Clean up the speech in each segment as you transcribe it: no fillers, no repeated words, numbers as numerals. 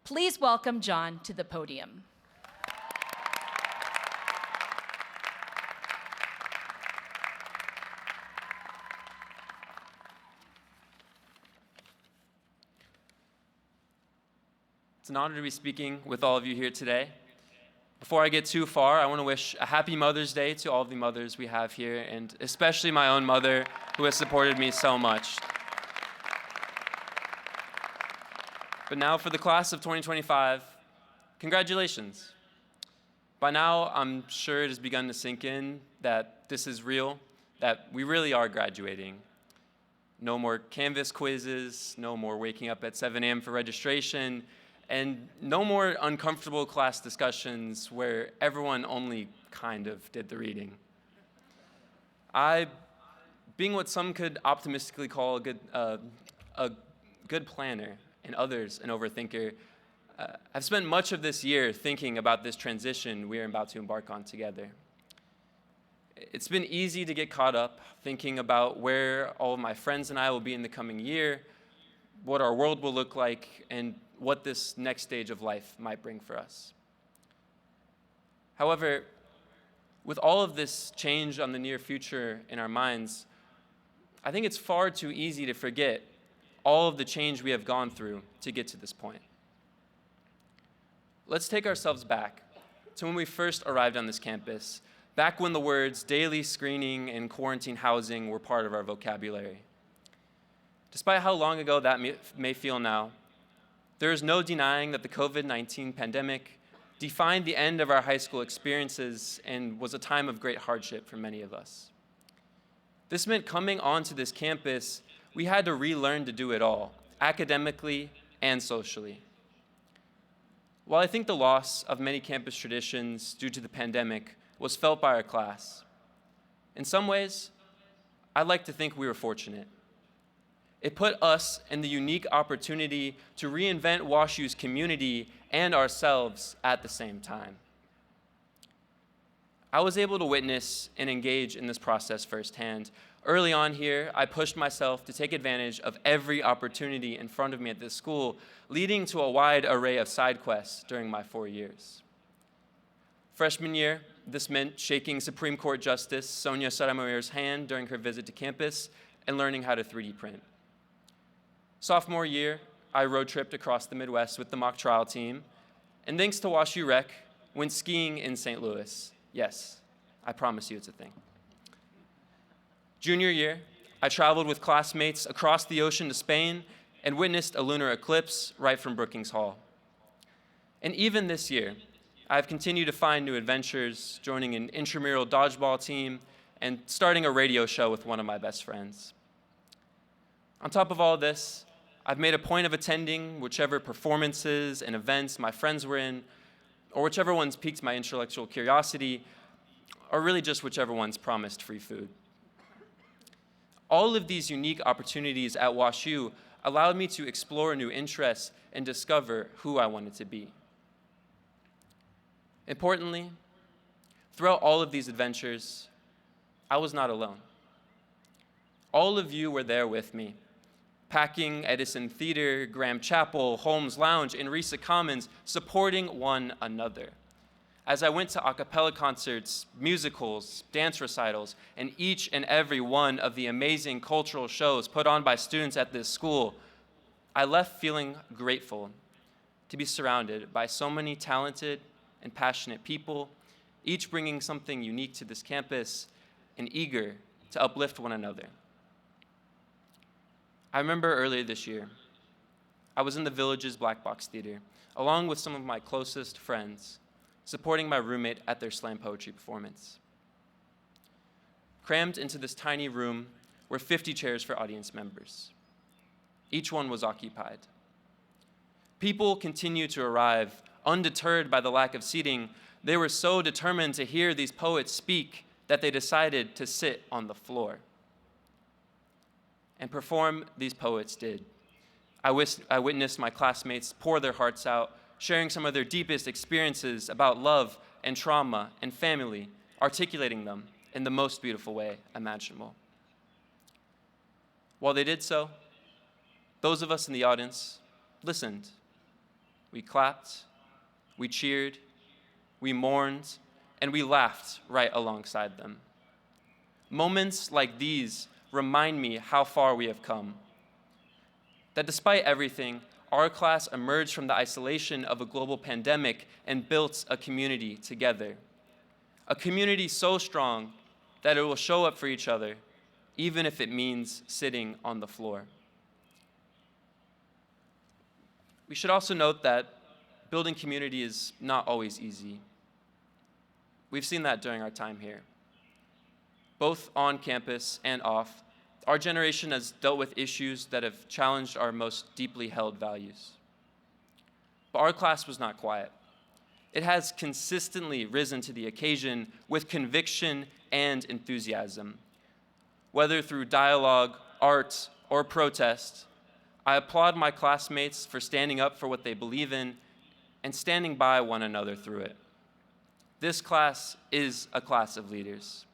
Please welcome John to the podium. It's an honor to be speaking with all of you here today. Before I get too far, I want to wish a happy Mother's Day to all of the mothers we have here, and especially my own mother, who has supported me so much. But now for the class of 2025, congratulations. By now, I'm sure it has begun to sink in that this is real, that we really are graduating. No more Canvas quizzes, no more waking up at 7 a.m. for registration, and no more uncomfortable class discussions where everyone only kind of did the reading. Being what some could optimistically call a good planner and others an overthinker, I've spent much of this year thinking about this transition we are about to embark on together. It's been easy to get caught up thinking about where all of my friends and I will be in the coming year, what our world will look like, and what this next stage of life might bring for us. However, with all of this change on the near future in our minds, I think it's far too easy to forget all of the change we have gone through to get to this point. Let's take ourselves back to when we first arrived on this campus, back when the words daily screening and quarantine housing were part of our vocabulary. Despite how long ago that may feel now, there is no denying that the COVID-19 pandemic defined the end of our high school experiences and was a time of great hardship for many of us. This meant coming onto this campus, we had to relearn to do it all, academically and socially. While I think the loss of many campus traditions due to the pandemic was felt by our class, in some ways, I'd like to think we were fortunate. It put us in the unique opportunity to reinvent WashU's community and ourselves at the same time. I was able to witness and engage in this process firsthand. Early on here, I pushed myself to take advantage of every opportunity in front of me at this school, leading to a wide array of side quests during my 4 years. Freshman year, this meant shaking Supreme Court Justice Sonia Sotomayor's hand during her visit to campus and learning how to 3D print. Sophomore year, I road tripped across the Midwest with the mock trial team, and thanks to WashU Rec, went skiing in St. Louis. Yes, I promise you it's a thing. Junior year, I traveled with classmates across the ocean to Spain and witnessed a lunar eclipse right from Brookings Hall. And even this year, I've continued to find new adventures, joining an intramural dodgeball team and starting a radio show with one of my best friends. On top of all this, I've made a point of attending whichever performances and events my friends were in, or whichever ones piqued my intellectual curiosity, or really just whichever ones promised free food. All of these unique opportunities at WashU allowed me to explore new interests and discover who I wanted to be. Importantly, throughout all of these adventures, I was not alone. All of you were there with me, packing Edison Theater, Graham Chapel, Holmes Lounge, and Risa Commons, supporting one another. As I went to a cappella concerts, musicals, dance recitals, and each and every one of the amazing cultural shows put on by students at this school, I left feeling grateful to be surrounded by so many talented and passionate people, each bringing something unique to this campus and eager to uplift one another. I remember earlier this year, I was in the Village's Black Box Theater, along with some of my closest friends, supporting my roommate at their slam poetry performance. Crammed into this tiny room were 50 chairs for audience members. Each one was occupied. People continued to arrive, undeterred by the lack of seating. They were so determined to hear these poets speak that they decided to sit on the floor. And perform these poets did. I witnessed my classmates pour their hearts out, sharing some of their deepest experiences about love and trauma and family, articulating them in the most beautiful way imaginable. While they did so, those of us in the audience listened. We clapped, we cheered, we mourned, and we laughed right alongside them. Moments like these remind me how far we have come. That despite everything, our class emerged from the isolation of a global pandemic and built a community together. A community so strong that it will show up for each other, even if it means sitting on the floor. We should also note that building community is not always easy. We've seen that during our time here. Both on campus and off, our generation has dealt with issues that have challenged our most deeply held values. But our class was not quiet. It has consistently risen to the occasion with conviction and enthusiasm. Whether through dialogue, art, or protest, I applaud my classmates for standing up for what they believe in and standing by one another through it. This class is a class of leaders.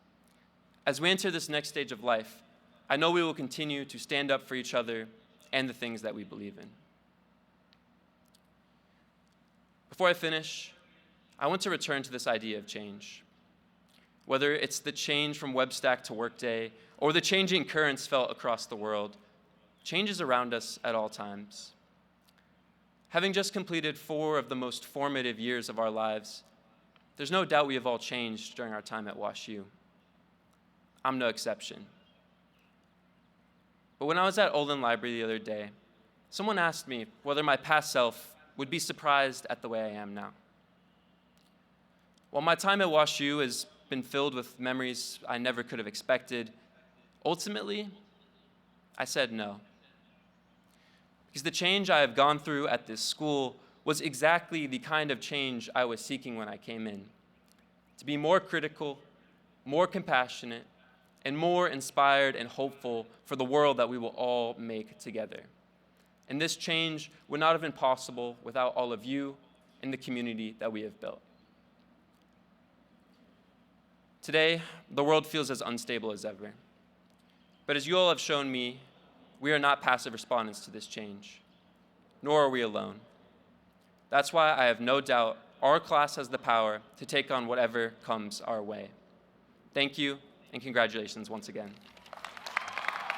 As we enter this next stage of life, I know we will continue to stand up for each other and the things that we believe in. Before I finish, I want to return to this idea of change. Whether it's the change from Webstack to Workday or the changing currents felt across the world, change is around us at all times. Having just completed 4 of the most formative years of our lives, there's no doubt we have all changed during our time at WashU. I'm no exception. But when I was at Olin Library the other day, someone asked me whether my past self would be surprised at the way I am now. While my time at WashU has been filled with memories I never could have expected, ultimately, I said no. Because the change I have gone through at this school was exactly the kind of change I was seeking when I came in. To be more critical, more compassionate, and more inspired and hopeful for the world that we will all make together. And this change would not have been possible without all of you and the community that we have built. Today, the world feels as unstable as ever. But as you all have shown me, we are not passive respondents to this change, nor are we alone. That's why I have no doubt our class has the power to take on whatever comes our way. Thank you, and congratulations once again.